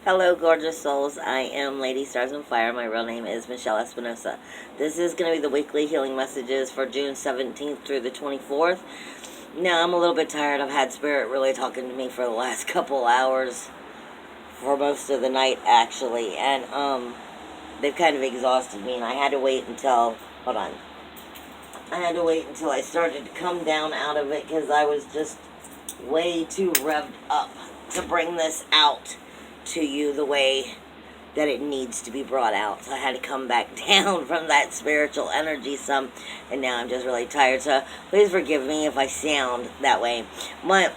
Hello, gorgeous souls. I am Lady Stars on Fire. My real name is Michelle Espinosa. This is going to be the weekly healing messages for June 17th through the 24th. Now, I'm a little bit tired. I've had Spirit really talking to me for the last couple hours, for most of the night, actually. And, they've kind of exhausted me, and I had to wait until, hold on. I had to wait until I started to come down out of it, because I was just way too revved up to bring this out to you the way that it needs to be brought out. So I had to come back down from that spiritual energy some, and now I'm just really tired. So please forgive me if I sound that way. But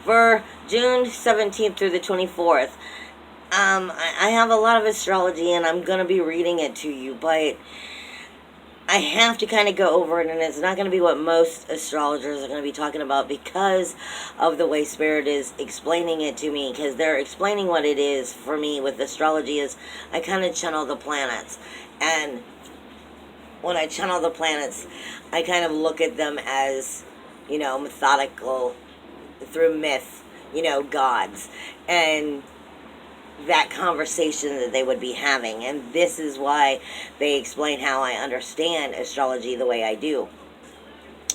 for June 17th through the 24th, I have a lot of astrology, and I'm going to be reading it to you, but I have to kind of go over it, and it's not going to be what most astrologers are going to be talking about because of the way Spirit is explaining it to me, because they're explaining what it is for me with astrology is I kind of channel the planets, and when I channel the planets, I kind of look at them as, methodical, through myth, gods, and that conversation that they would be having. And this is why they explain how I understand astrology the way I do.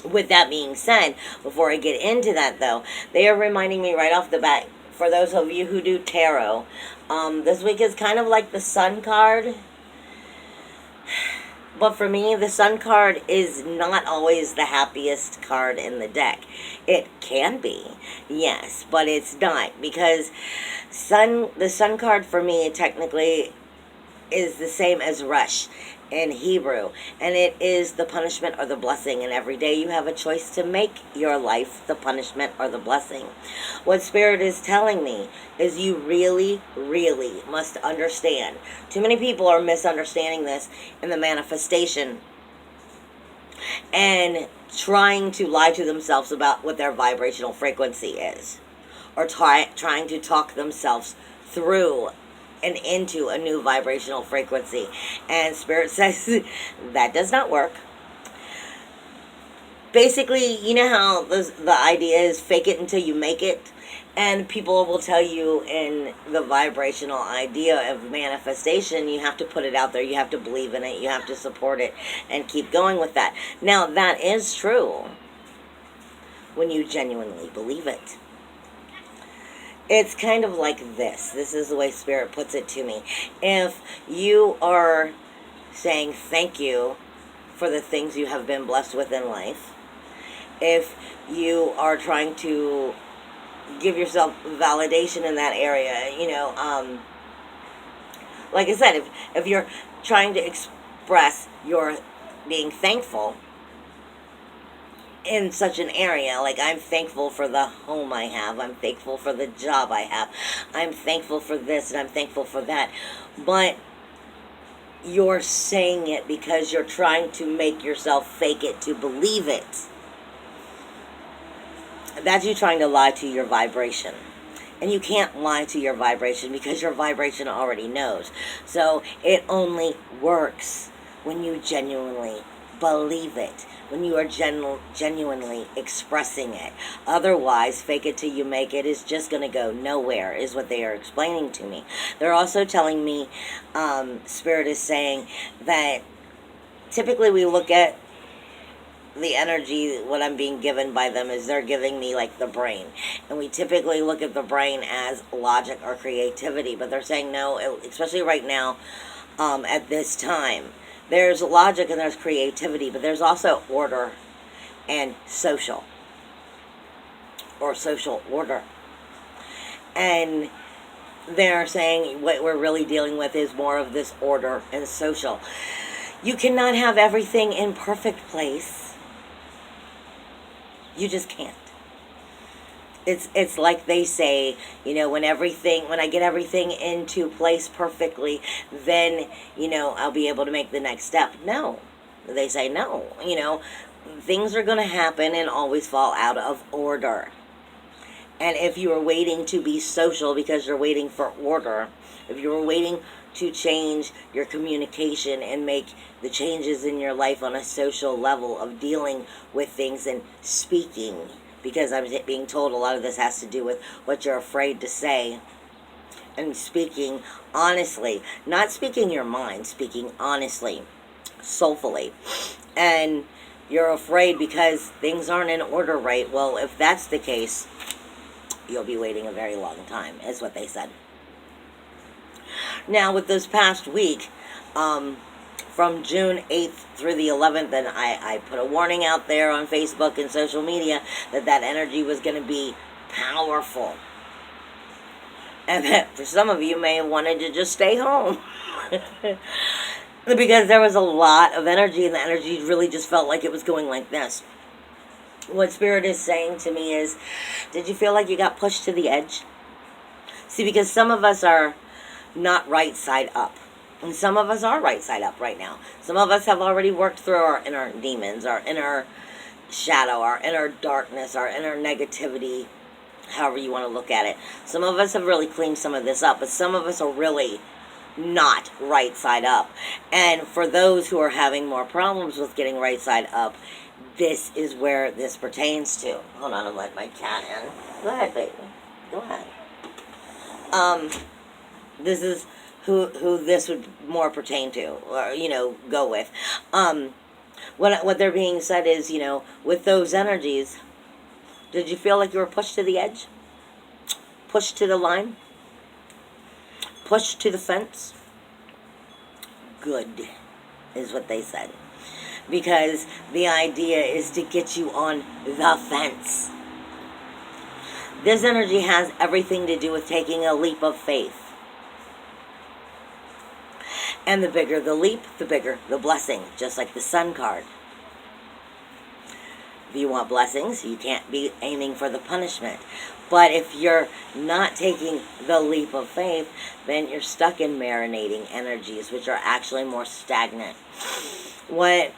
With that being said, before I get into that though, they are reminding me right off the bat, for those of you who do tarot, this week is kind of like the Sun card. But for me, the Sun card is not always the happiest card in the deck. It can be, yes, but it's not, because the Sun card for me technically is the same as Rush in Hebrew, and it is the punishment or the blessing, and every day you have a choice to make your life the punishment or the blessing. What Spirit is telling me is you really, really must understand. Too many people are misunderstanding this in the manifestation and trying to lie to themselves about what their vibrational frequency is, or trying to talk themselves through and into a new vibrational frequency. And Spirit says that does not work. Basically, you know how the idea is fake it until you make it? And people will tell you in the vibrational idea of manifestation, you have to put it out there, you have to believe in it, you have to support it, and keep going with that. Now, that is true when you genuinely believe it. It's kind of like this. This is the way Spirit puts it to me. If you are saying thank you for the things you have been blessed with in life, if you are trying to give yourself validation in that area, like I said, if you're trying to express your being thankful in such an area, like I'm thankful for the home I have, I'm thankful for the job I have, I'm thankful for this and I'm thankful for that, but you're saying it because you're trying to make yourself fake it to believe it. That's you trying to lie to your vibration. And you can't lie to your vibration because your vibration already knows. So it only works when you genuinely believe it, when you are genuinely expressing it. Otherwise, fake it till you make it is just going to go nowhere, is what they are explaining to me. They're also telling me, Spirit is saying that typically we look at the energy, what I'm being given by them is they're giving me like the brain. And we typically look at the brain as logic or creativity, but they're saying no, especially right now, at this time. There's logic and there's creativity, but there's also order and social, or social order. And they're saying what we're really dealing with is more of this order and social. You cannot have everything in perfect place. You just can't. It's like they say, when I get everything into place perfectly, then, I'll be able to make the next step. No. They say no. Things are going to happen and always fall out of order. And if you are waiting to be social because you're waiting for order, if you're waiting to change your communication and make the changes in your life on a social level of dealing with things and speaking, because I'm being told a lot of this has to do with what you're afraid to say. and speaking honestly, not speaking your mind, speaking honestly, soulfully, and you're afraid because things aren't in order right. Well, if that's the case, you'll be waiting a very long time, is what they said. Now, with this past week, from June 8th through the 11th, and I put a warning out there on Facebook and social media that that energy was going to be powerful. And that for some of you may have wanted to just stay home. Because there was a lot of energy, and the energy really just felt like it was going like this. What Spirit is saying to me is, did you feel like you got pushed to the edge? See, because some of us are not right side up. And some of us are right side up right now. Some of us have already worked through our inner demons, our inner shadow, our inner darkness, our inner negativity, however you want to look at it. Some of us have really cleaned some of this up, but some of us are really not right side up. And for those who are having more problems with getting right side up, this is where this pertains to. Hold on, I'm letting my cat in. Go ahead, baby. Go ahead. This is who this would more pertain to, or, go with. What they're being said is, with those energies, did you feel like you were pushed to the edge? Pushed to the line? Pushed to the fence? Good, is what they said. Because the idea is to get you on the fence. This energy has everything to do with taking a leap of faith. And the bigger the leap, the bigger the blessing, just like the Sun card. If you want blessings, you can't be aiming for the punishment. But if you're not taking the leap of faith, then you're stuck in marinating energies, which are actually more stagnant. What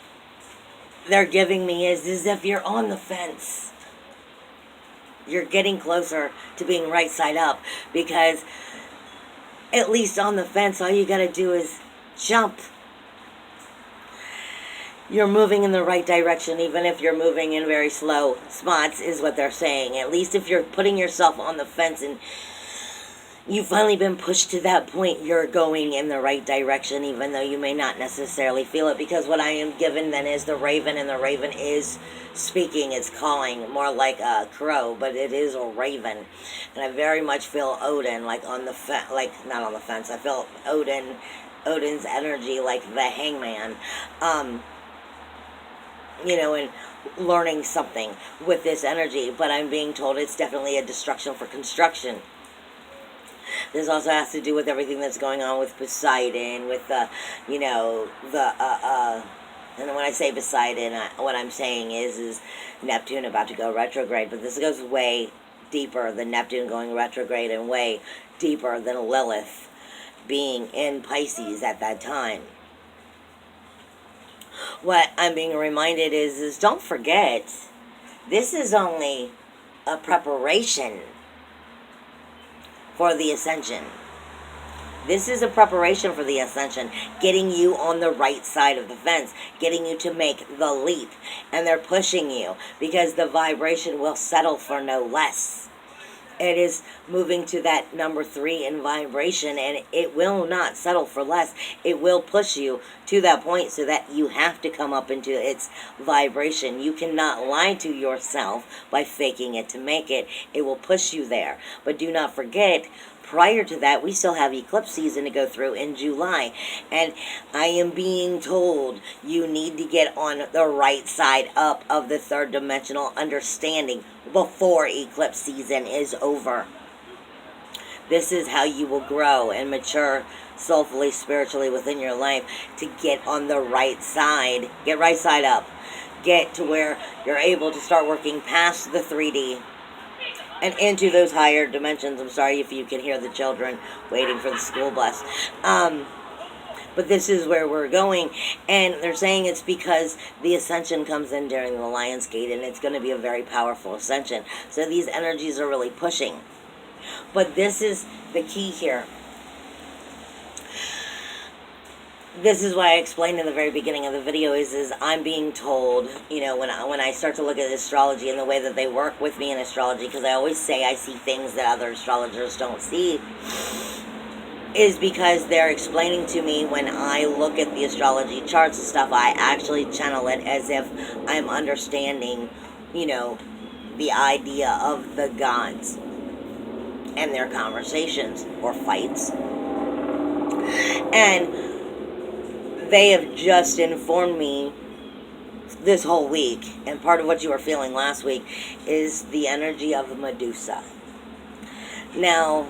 they're giving me is if you're on the fence, you're getting closer to being right side up, because at least on the fence, all you got to do is jump. You're moving in the right direction, even if you're moving in very slow spots, is what they're saying. At least if you're putting yourself on the fence and you've finally been pushed to that point, you're going in the right direction, even though you may not necessarily feel it. Because what I am given then is the raven, and the raven is speaking, it's calling, more like a crow, but it is a raven. And I very much feel Odin, like on the not on the fence, I feel Odin's energy, like the hangman, and learning something with this energy. But I'm being told it's definitely a destruction for construction. This also has to do with everything that's going on with Poseidon, with and when I say Poseidon, what I'm saying is Neptune about to go retrograde. But this goes way deeper than Neptune going retrograde, and way deeper than Lilith being in Pisces at that time. What I'm being reminded is don't forget, this is only a preparation for the ascension. This is a preparation for the ascension, getting you on the right side of the fence, getting you to make the leap. And they're pushing you because the vibration will settle for no less. It is moving to that number 3 in vibration, and it will not settle for less. It will push you to that point so that you have to come up into its vibration. You cannot lie to yourself by faking it to make it. It will push you there. But do not forget, prior to that, we still have eclipse season to go through in July. And I am being told you need to get on the right side up of the third dimensional understanding before eclipse season is over. This is how you will grow and mature soulfully, spiritually within your life, to get on the right side. Get right side up. Get to where you're able to start working past the 3D and into those higher dimensions. I'm sorry if you can hear the children waiting for the school bus. But this is where we're going. And they're saying it's because the ascension comes in during the Lion's Gate, and it's going to be a very powerful ascension. So these energies are really pushing. But this is the key here. This is why I explained in the very beginning of the video is I'm being told, when I start to look at astrology and the way that they work with me in astrology, because I always say I see things that other astrologers don't see. is because they're explaining to me, when I look at the astrology charts and stuff, I actually channel it as if I'm understanding, the idea of the gods and their conversations or fights. And they have just informed me this whole week, and part of what you were feeling last week is the energy of Medusa. Now,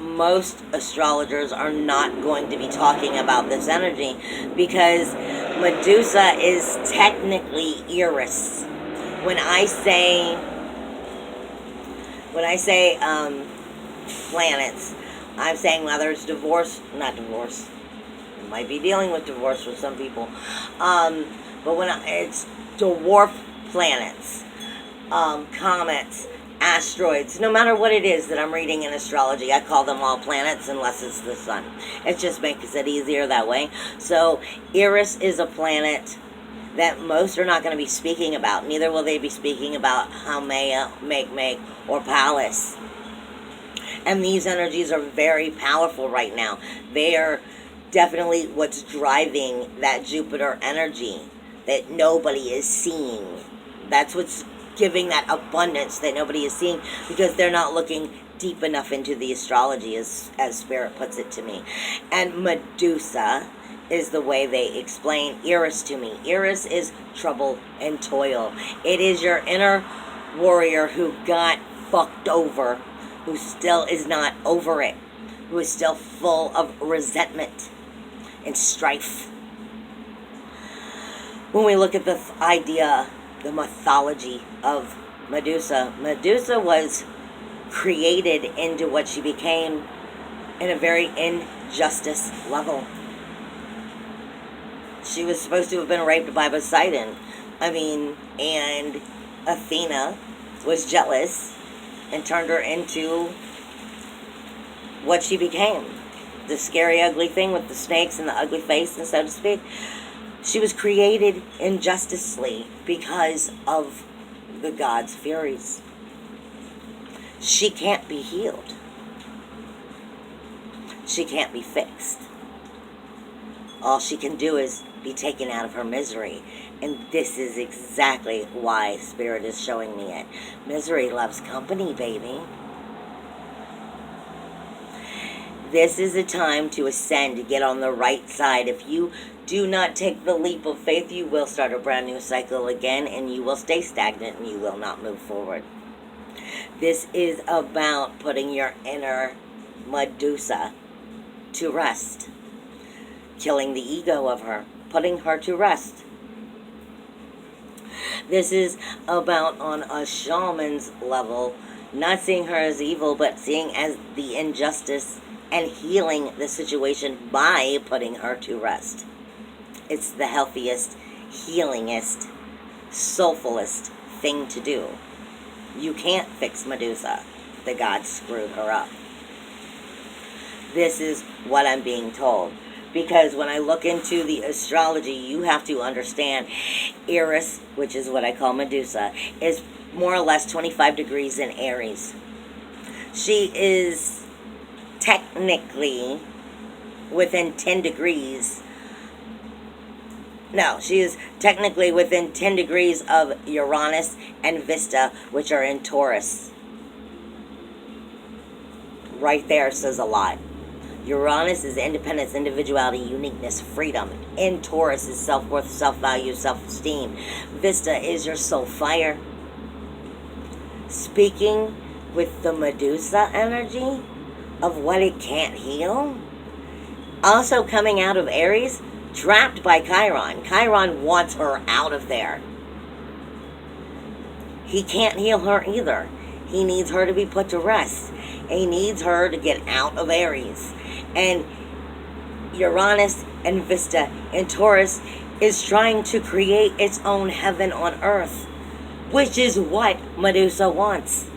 most astrologers are not going to be talking about this energy because Medusa is technically Eris. When I say planets, I'm saying whether it's not divorce. It might be dealing with divorce for some people, but it's dwarf planets, comets, asteroids, no matter what it is that I'm reading in astrology, I call them all planets unless it's the sun. It just makes it easier that way. So Eris is a planet that most are not going to be speaking about. Neither will they be speaking about Haumea, Make, or Pallas. And these energies are very powerful right now. They are definitely what's driving that Jupiter energy that nobody is seeing. That's what's giving that abundance that nobody is seeing, because they're not looking deep enough into the astrology, as Spirit puts it to me. And Medusa is the way they explain Eris to me. Eris is trouble and toil. It is your inner warrior who got fucked over, who still is not over it, who is still full of resentment and strife. When we look at the idea, the mythology of Medusa, Medusa was created into what she became in a very injustice level. She was supposed to have been raped by Poseidon. And Athena was jealous and turned her into what she became. The scary, ugly thing with the snakes and the ugly face, and so to speak. She was created injusticely because of the gods' furies. She can't be healed. She can't be fixed. All she can do is be taken out of her misery. And this is exactly why Spirit is showing me it. Misery loves company, baby. This is a time to ascend, to get on the right side. If you do not take the leap of faith, you will start a brand new cycle again, and you will stay stagnant, and you will not move forward. This is about putting your inner Medusa to rest. Killing the ego of her. Putting her to rest. This is about, on a shaman's level, not seeing her as evil, but seeing as the injustice and healing the situation by putting her to rest. It's the healthiest, healingest, soulfulest thing to do. You can't fix Medusa. The gods screwed her up. This is what I'm being told. Because when I look into the astrology, you have to understand Eris, which is what I call Medusa, is more or less 25 degrees in Aries. She is technically within 10 degrees. No, she is technically within 10 degrees of Uranus and Vesta, which are in Taurus. Right there says a lot. Uranus is independence, individuality, uniqueness, freedom. In Taurus is self-worth, self-value, self-esteem. Vesta is your soul fire. Speaking with the Medusa energy of what it can't heal. Also coming out of Aries, trapped by Chiron. Chiron wants her out of there. He can't heal her either. He needs her to be put to rest. He needs her to get out of Aries. And Uranus and Vesta in Taurus is trying to create its own heaven on earth, which is what Medusa wants.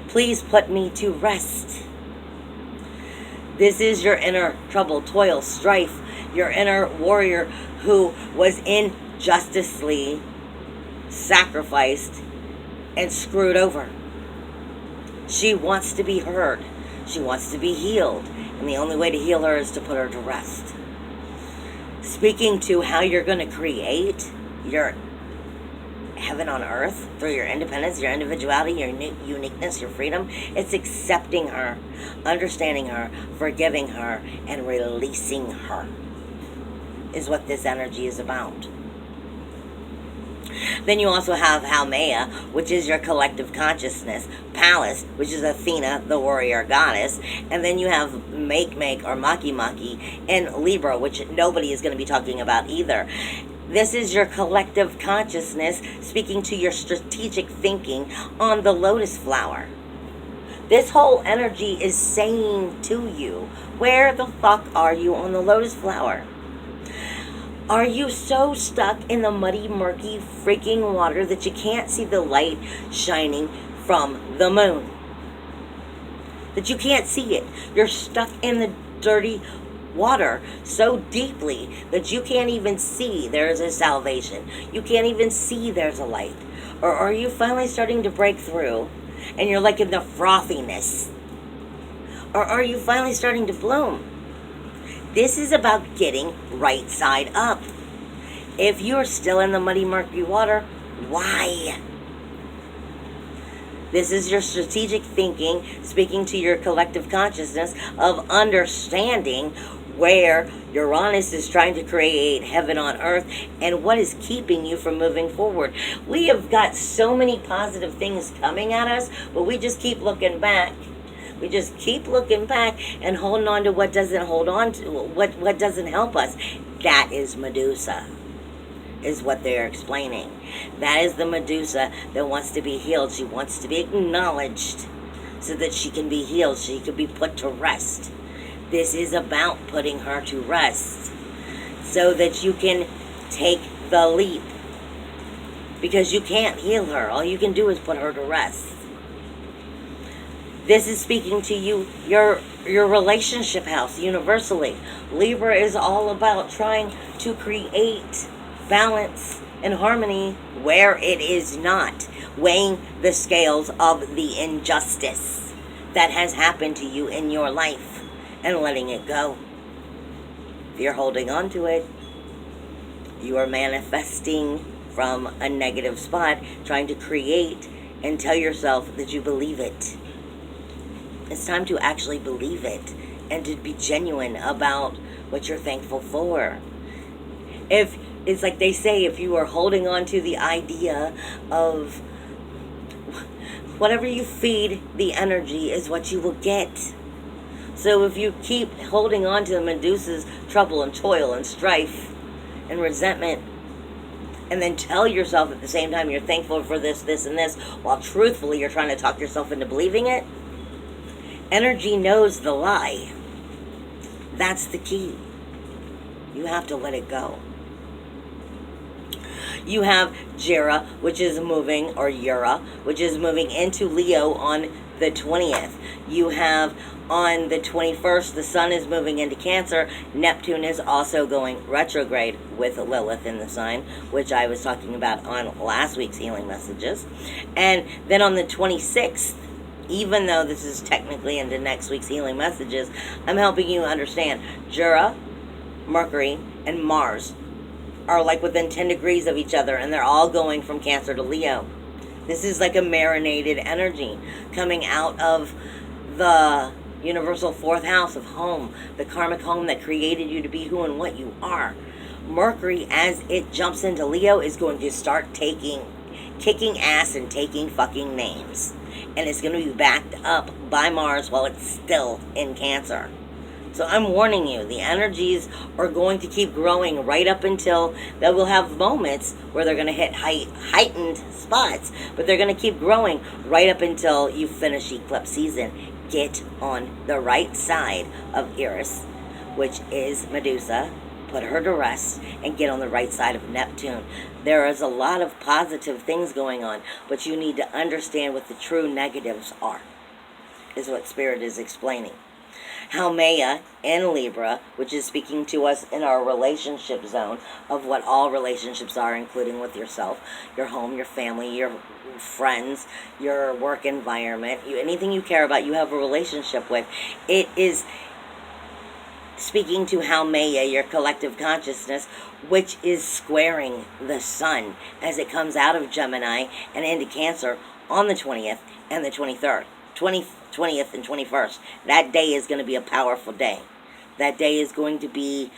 Please put me to rest. This is your inner trouble, toil, strife, your inner warrior who was injusticely sacrificed and screwed over. She wants to be heard. She wants to be healed. And the only way to heal her is to put her to rest. Speaking to how you're going to create your heaven on earth through your independence, your individuality, your uniqueness, your freedom, it's accepting her, understanding her, forgiving her, and releasing her is what this energy is about. Then you also have Haumea, which is your collective consciousness. Pallas, which is Athena, the warrior goddess. And then you have Make or Maki in Libra, which nobody is going to be talking about either. This is your collective consciousness speaking to your strategic thinking on the lotus flower. This whole energy is saying to you, where the fuck are you on the lotus flower? Are you so stuck in the muddy, murky, freaking water that you can't see the light shining from the moon? That you can't see it. You're stuck in the dirty water so deeply that you can't even see there's a salvation. You can't even see there's a light. Or are you finally starting to break through and you're like in the frothiness? Or are you finally starting to bloom? This is about getting right side up. If you're still in the muddy, murky water, why? This is your strategic thinking, speaking to your collective consciousness of understanding where Uranus is trying to create heaven on earth and what is keeping you from moving forward. We have got so many positive things coming at us, but we just keep looking back. We just keep looking back and holding on to what doesn't hold on to, what doesn't help us. That is Medusa, is what they're explaining. That is the Medusa that wants to be healed. She wants to be acknowledged so that she can be healed. She can be put to rest. This is about putting her to rest so that you can take the leap. Because you can't heal her. All you can do is put her to rest. This is speaking to you, your relationship house, universally. Libra is all about trying to create balance and harmony where it is not. Weighing the scales of the injustice that has happened to you in your life and letting it go. If you're holding on to it, you are manifesting from a negative spot, trying to create and tell yourself that you believe it. It's time to actually believe it and to be genuine about what you're thankful for. If it's like they say, if you are holding on to the idea of whatever you feed the energy is what you will get. So if you keep holding on to the Medusa's trouble and toil and strife and resentment, and then tell yourself at the same time you're thankful for this, this, and this, while truthfully you're trying to talk yourself into believing it, energy knows the lie. That's the key. You have to let it go. You have Jera, which is moving, or Ura, which is moving into Leo on the 20th. You have on the 21st, the sun is moving into Cancer. Neptune is also going retrograde with Lilith in the sign, which I was talking about on last week's healing messages. And then on the 26th, even though this is technically into next week's healing messages, I'm helping you understand Jura, Mercury, and Mars are like within 10 degrees of each other, and they're all going from Cancer to Leo. This is like a marinated energy coming out of the universal fourth house of home, the karmic home that created you to be who and what you are. Mercury, as it jumps into Leo, is going to start kicking ass and taking fucking names. And it's going to be backed up by Mars while it's still in Cancer. So I'm warning you, the energies are going to keep growing right up until they will have moments where they're going to hit heightened spots, but they're going to keep growing right up until you finish eclipse season. Get on the right side of Eris, which is Medusa. Put her to rest and get on the right side of Neptune. There is a lot of positive things going on, but you need to understand what the true negatives are, is what Spirit is explaining. how Maya in Libra, which is speaking to us in our relationship zone of what all relationships are, including with yourself, your home, your family, your friends, your work environment, anything you care about, you have a relationship with. It is speaking to how Maya, your collective consciousness, which is squaring the sun as it comes out of Gemini and into Cancer on the 20th and the 23rd. 20th and 21st. That day is going to be a powerful day. That day is going to be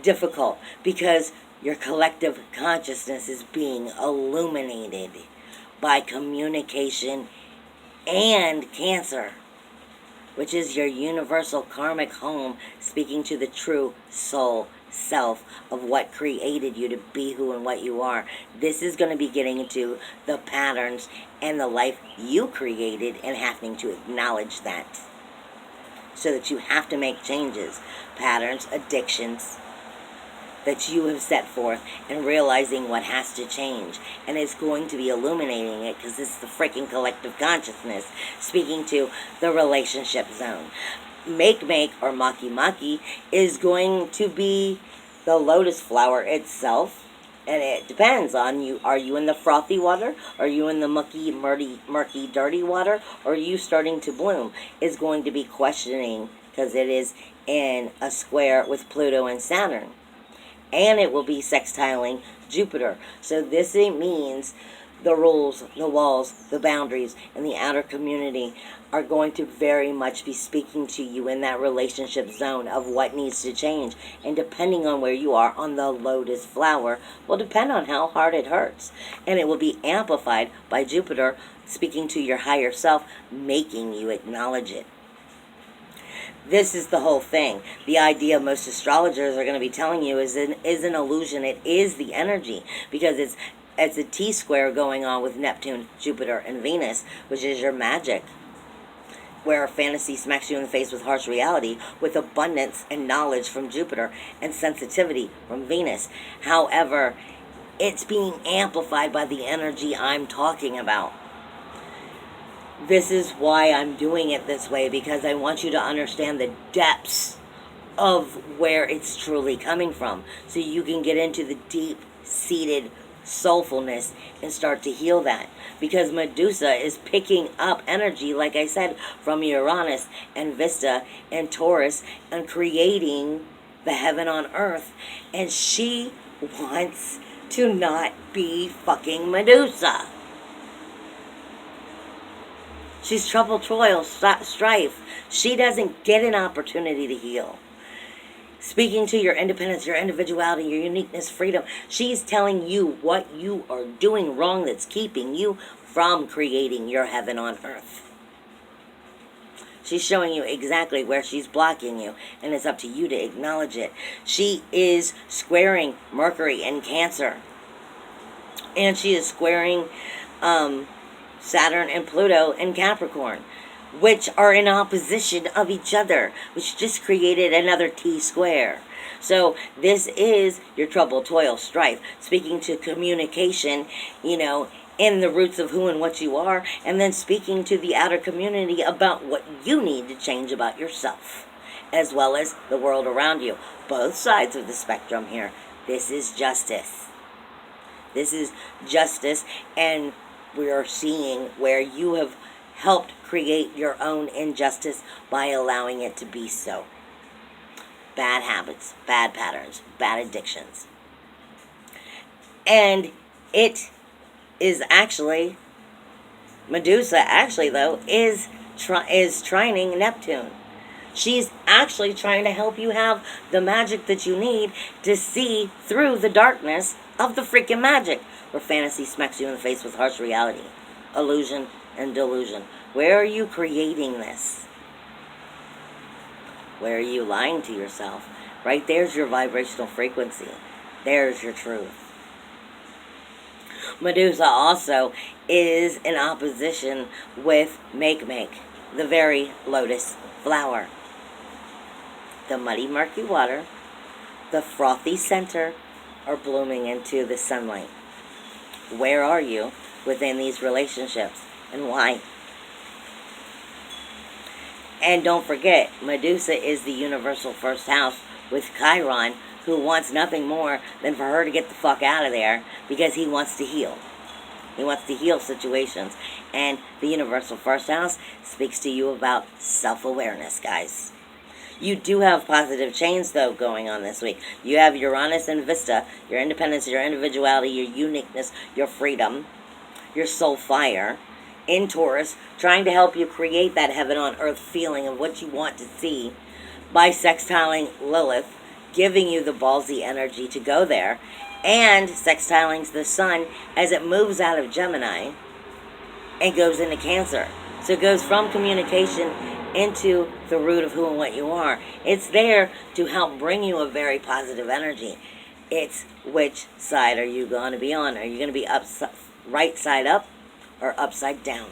difficult because your collective consciousness is being illuminated by communication and Cancer, which is your universal karmic home, speaking to the true soul self of what created you to be who and what you are. This is going to be getting into the patterns and the life you created and having to acknowledge that. So that you have to make changes, patterns, addictions that you have set forth, and realizing what has to change. And it's going to be illuminating it because this is the freaking collective consciousness speaking to the relationship zone. Make or maki is going to be the lotus flower itself, and it depends on you. Are you in the frothy water? Are you in the murky, dirty water? Or are you starting to bloom? Is going to be questioning because it is in a square with Pluto and Saturn, and it will be sextiling Jupiter. So this means the rules, the walls, the boundaries, and the outer community are going to very much be speaking to you in that relationship zone of what needs to change. And depending on where you are on the lotus flower will depend on how hard it hurts. And it will be amplified by Jupiter speaking to your higher self, making you acknowledge it. This is the whole thing. The idea most astrologers are going to be telling you is an illusion. It is the energy because it's a T-square going on with Neptune, Jupiter, and Venus, which is your magic, where fantasy smacks you in the face with harsh reality, with abundance and knowledge from Jupiter and sensitivity from Venus. However, it's being amplified by the energy I'm talking about. This is why I'm doing it this way, because I want you to understand the depths of where it's truly coming from, so you can get into the deep-seated soulfulness and start to heal that. Because Medusa is picking up energy, like I said, from Uranus and Vesta and Taurus, and creating the heaven on earth. And she wants to not be fucking Medusa. She's trouble, toil, strife. She doesn't get an opportunity to heal. Speaking to your independence, your individuality, your uniqueness, freedom. She's telling you what you are doing wrong that's keeping you from creating your heaven on earth. She's showing you exactly where she's blocking you, and it's up to you to acknowledge it. She is squaring Mercury and Cancer. And she is squaring Saturn and Pluto and Capricorn, which are in opposition of each other, which just created another T-square. So this is your trouble, toil, strife, speaking to communication, in the roots of who and what you are, and then speaking to the outer community about what you need to change about yourself, as well as the world around you. Both sides of the spectrum here. This is justice. This is justice, and we are seeing where you have helped create your own injustice by allowing it to be so. Bad habits, bad patterns, bad addictions. And it is actually, Medusa actually though, is trining Neptune. She's actually trying to help you have the magic that you need to see through the darkness of the freaking magic, where fantasy smacks you in the face with harsh reality, illusion, and delusion. Where are you creating this? Where are you lying to yourself? Right there's your vibrational frequency. There's your truth. Medusa also is in opposition with Make, the very lotus flower. The muddy, murky water, the frothy center are blooming into the sunlight. Where are you within these relationships, and why? And don't forget, Medusa is the universal first house with Chiron, who wants nothing more than for her to get the fuck out of there because he wants to heal. He wants to heal situations. And the universal first house speaks to you about self-awareness, guys. You do have positive change, though, going on this week. You have Uranus and Vista, your independence, your individuality, your uniqueness, your freedom, your soul fire, in Taurus, trying to help you create that heaven on earth feeling of what you want to see by sextiling Lilith, giving you the ballsy energy to go there, and sextiling the sun as it moves out of Gemini and goes into Cancer. So it goes from communication into the root of who and what you are. It's there to help bring you a very positive energy. It's which side are you going to be on? Are you going to be right side up or upside down?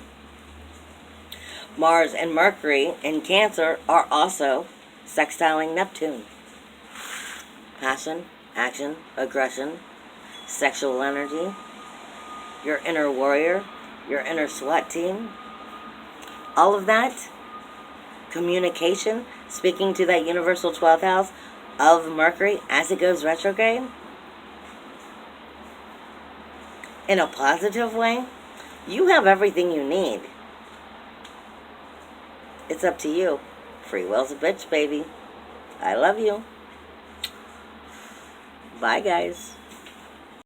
Mars and Mercury in Cancer are also sextiling Neptune. Passion, action, aggression, sexual energy, your inner warrior, your inner SWAT team, all of that, communication, speaking to that universal 12th house of Mercury as it goes retrograde, in a positive way, you have everything you need. It's up to you. Free will's a bitch, baby. I love you. Bye, guys.